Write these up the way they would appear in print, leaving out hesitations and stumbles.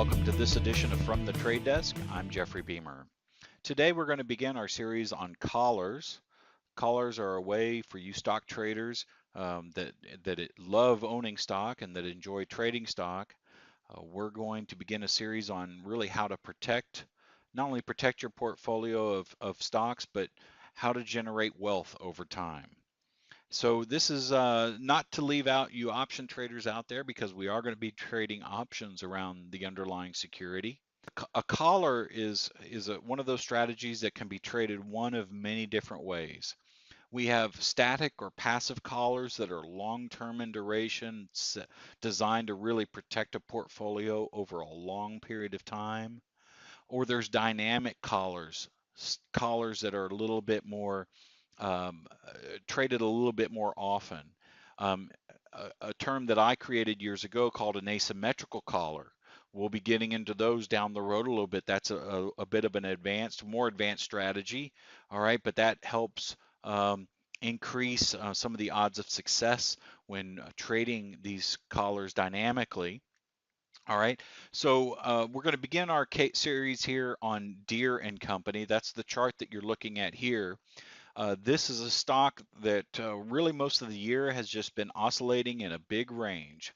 Welcome to this edition of From the Trade Desk. I'm Jeffrey Beamer. Today we're going to begin our series on collars. Collars are a way for you stock traders that love owning stock and that enjoy trading stock. We're going to begin a series on really how to not only protect your portfolio of stocks, but how to generate wealth over time. So this is not to leave out you option traders out there, because we are going to be trading options around the underlying security. A collar is one of those strategies that can be traded one of many different ways. We have static or passive collars that are long-term in duration, designed to really protect a portfolio over a long period of time. Or there's dynamic collars that are a little bit more traded a little bit more often. A term that I created years ago called an asymmetrical collar. We'll be getting into those down the road a little bit. That's a bit of an more advanced strategy, all right, but that helps increase some of the odds of success when trading these collars dynamically. All right, so we're going to begin our series here on Deere and Company. That's the chart that you're looking at here. This is a stock that really most of the year has just been oscillating in a big range.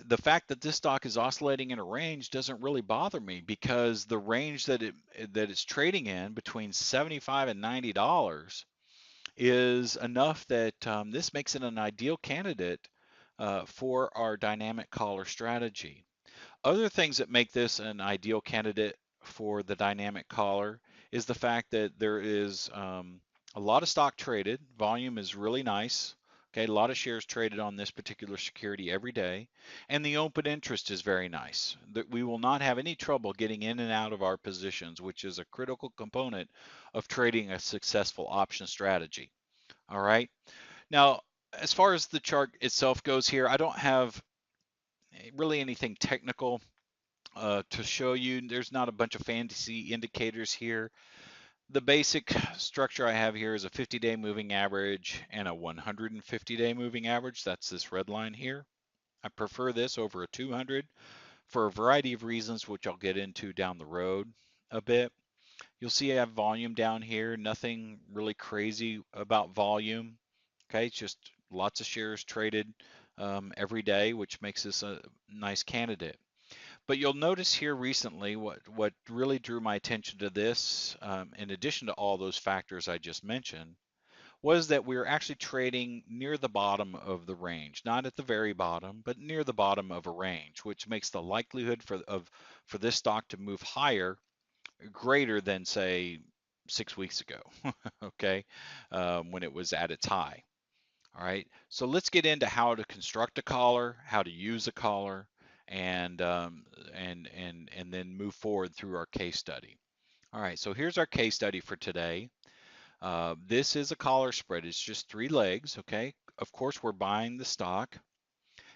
The fact that this stock is oscillating in a range doesn't really bother me, because the range that it's trading in between $75 and $90 is enough that this makes it an ideal candidate for our dynamic collar strategy. Other things that make this an ideal candidate for the dynamic collar is the fact that there is a lot of stock traded. Volume is really nice. Okay, a lot of shares traded on this particular security every day, and the open interest is very nice. That we will not have any trouble getting in and out of our positions, which is a critical component of trading a successful option strategy. All right. Now, as far as the chart itself goes here, I don't have really anything technical to show you. There's not a bunch of fancy indicators here. The basic structure I have here is a 50-day moving average and a 150-day moving average. That's this red line here. I prefer this over a 200 for a variety of reasons, which I'll get into down the road a bit. You'll see I have volume down here. Nothing really crazy about volume. Okay, it's just lots of shares traded every day, which makes this a nice candidate. But you'll notice here recently what really drew my attention to this, in addition to all those factors I just mentioned, was that we were actually trading near the bottom of the range, not at the very bottom, but near the bottom of a range, which makes the likelihood for this stock to move higher greater than, say, 6 weeks ago, okay, when it was at its high. All right, so let's get into how to construct a collar, how to use a collar, and then move forward through our case study. All right, so here's our case study for today. This is a collar spread. It's just 3 legs, okay? Of course, we're buying the stock.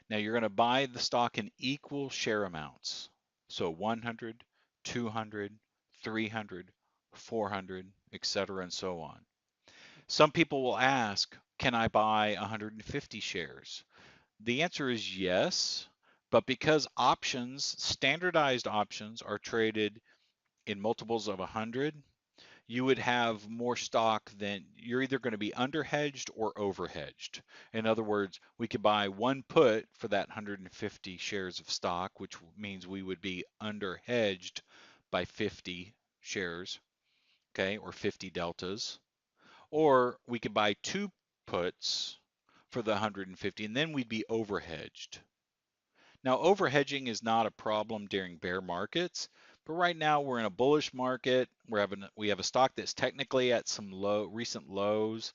Now you're going to buy the stock in equal share amounts. So 100, 200, 300, 400, etc., and so on. Some people will ask, can I buy 150 shares? The answer is yes, but because standardized options are traded in multiples of 100, you would have more stock than you're either going to be underhedged or overhedged. In other words, we could buy one put for that 150 shares of stock, which means we would be underhedged by 50 shares, okay, or 50 deltas. Or we could buy 2 puts for the 150, and then we'd be overhedged. Now, overhedging is not a problem during bear markets, but right now we're in a bullish market. We have a stock that's technically at some recent lows.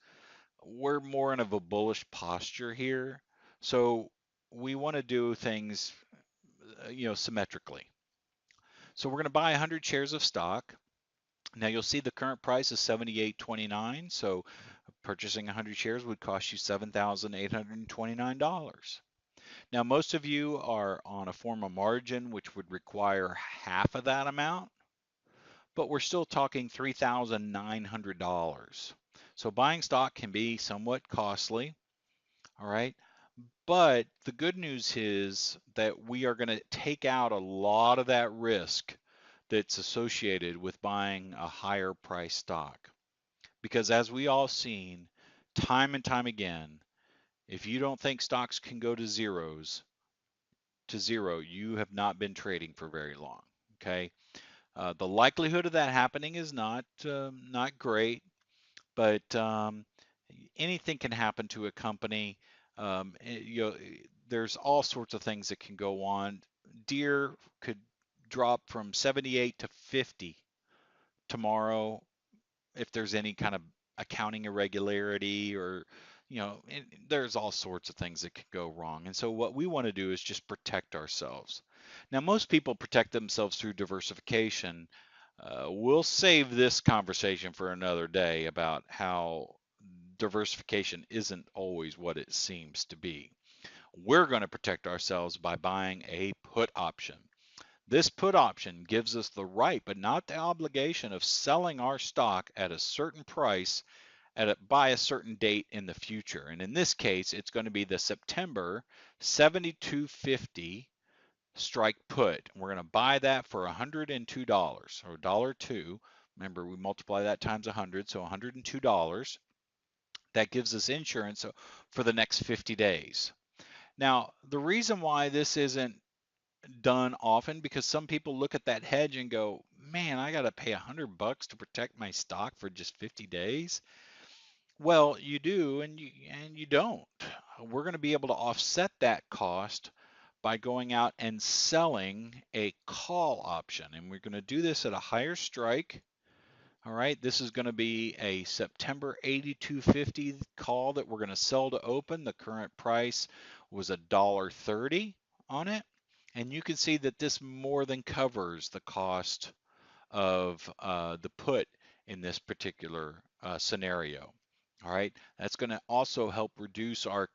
We're more in of a bullish posture here, so we want to do things, symmetrically. So we're going to buy 100 shares of stock. Now you'll see the current price is $78.29, so purchasing 100 shares would cost you $7,829. Now, most of you are on a form of margin, which would require half of that amount, but we're still talking $3,900. So buying stock can be somewhat costly, all right? But the good news is that we are going to take out a lot of that risk that's associated with buying a higher price stock. Because as we all seen time and time again, if you don't think stocks can go to zero, you have not been trading for very long. Okay. The likelihood of that happening is not great, but anything can happen to a company. There's all sorts of things that can go on. Deer could drop from 78 to 50 tomorrow if there's any kind of accounting irregularity or there's all sorts of things that could go wrong. And so what we want to do is just protect ourselves. Now, most people protect themselves through diversification. We'll save this conversation for another day about how diversification isn't always what it seems to be. We're going to protect ourselves by buying a put option. This put option gives us the right, but not the obligation of selling our stock at a certain price by a certain date in the future. And in this case, it's going to be the September 72.50 strike put. We're going to buy that for $102 or $1.02. Remember, we multiply that times 100, so $102. That gives us insurance for the next 50 days. Now, the reason why this isn't done often, because some people look at that hedge and go, man, I got to pay $100 to protect my stock for just 50 days. Well, you do and you don't. We're going to be able to offset that cost by going out and selling a call option. And we're going to do this at a higher strike. All right, this is going to be a September 82.50 call that we're going to sell to open. The current price was $1.30 on it. And you can see that this more than covers the cost of the put in this particular scenario. All right, that's going to also help reduce our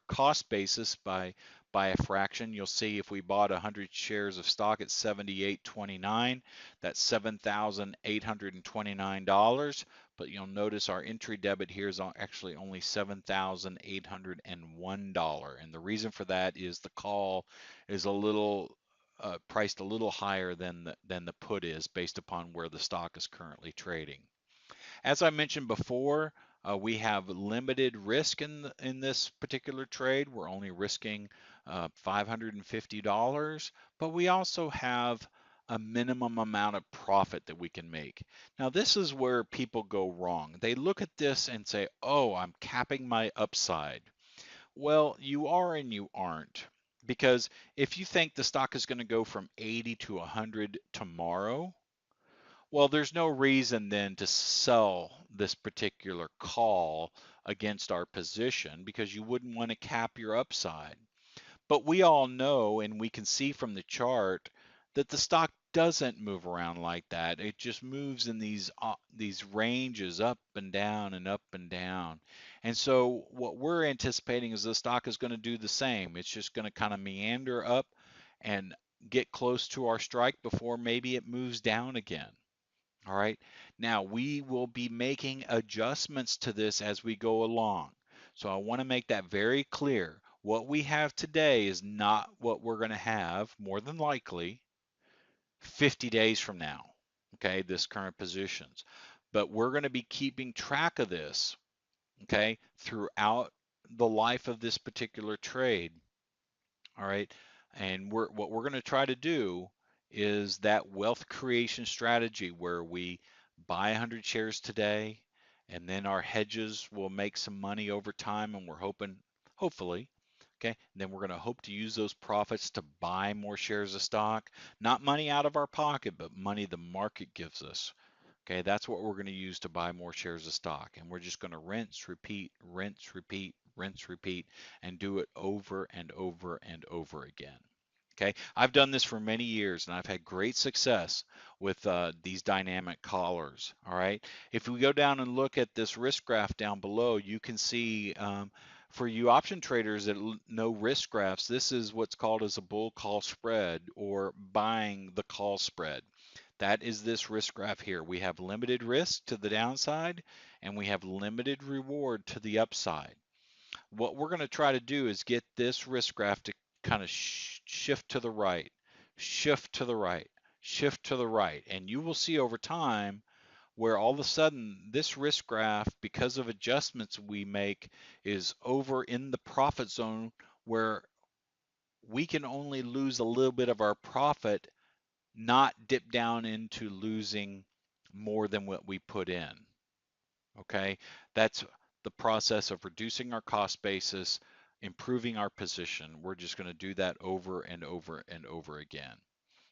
cost basis by a fraction. You'll see if we bought 100 shares of stock at 78.29, that's $7,829. But you'll notice our entry debit here is actually only $7,801. And the reason for that is the call is a little priced a little higher than the put is based upon where the stock is currently trading. As I mentioned before, we have limited risk in this particular trade. We're only risking $550, but we also have a minimum amount of profit that we can make. Now, this is where people go wrong. They look at this and say, oh, I'm capping my upside. Well, you are and you aren't. Because if you think the stock is going to go from 80 to 100 tomorrow, well, there's no reason then to sell this particular call against our position because you wouldn't want to cap your upside. But we all know and we can see from the chart that the stock doesn't move around like that. It just moves in these ranges up and down and up and down. And so what we're anticipating is the stock is going to do the same. It's just going to kind of meander up and get close to our strike before maybe it moves down again. All right. Now we will be making adjustments to this as we go along. So I want to make that very clear. What we have today is not what we're going to have, more than likely, 50 days from now. Okay, this current positions. But we're going to be keeping track of this, okay, throughout the life of this particular trade. All right. And what we're going to try to do is that wealth creation strategy where we buy 100 shares today and then our hedges will make some money over time and we're hopefully, okay, and then we're going to hope to use those profits to buy more shares of stock, not money out of our pocket, but money the market gives us. Okay, that's what we're going to use to buy more shares of stock. And we're just going to rinse, repeat, rinse, repeat, rinse, repeat, and do it over and over and over again. Okay, I've done this for many years and I've had great success with these dynamic collars. All right, if we go down and look at this risk graph down below, you can see for you option traders that know risk graphs, this is what's called as a bull call spread or buying the call spread. That is this risk graph here. We have limited risk to the downside and we have limited reward to the upside. what we're going to try to do is get this risk graph to kind of shift to the right, shift to the right, shift to the right. And you will see over time where all of a sudden this risk graph, because of adjustments we make, is over in the profit zone where we can only lose a little bit of our profit, not dip down into losing more than what we put in. Okay, that's the process of reducing our cost basis, improving our position. We're just going to do that over and over and over again.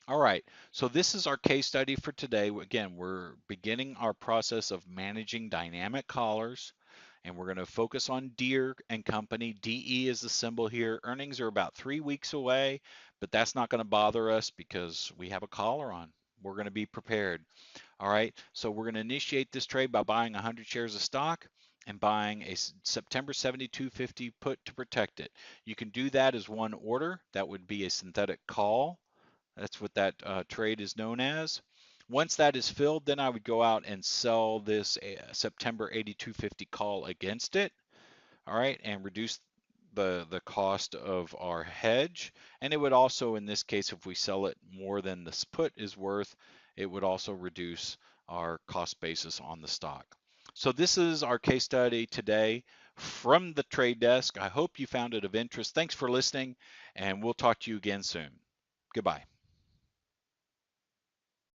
All right, so this is our case study for today. Again, we're beginning our process of managing dynamic collars, and we're going to focus on Deere and Company. DE is the symbol here. Earnings are about 3 weeks away, but that's not going to bother us because we have a collar on. We're going to be prepared. All right, so we're going to initiate this trade by buying 100 shares of stock and buying a September 72.50 put to protect it. You can do that as one order. That would be a synthetic call. That's what that trade is known as. Once that is filled, then I would go out and sell this September 82.50 call against it, all right, and reduce the cost of our hedge. And it would also, in this case, if we sell it more than this put is worth, it would also reduce our cost basis on the stock. So this is our case study today from the trade desk. I hope you found it of interest. Thanks for listening, and we'll talk to you again soon. Goodbye.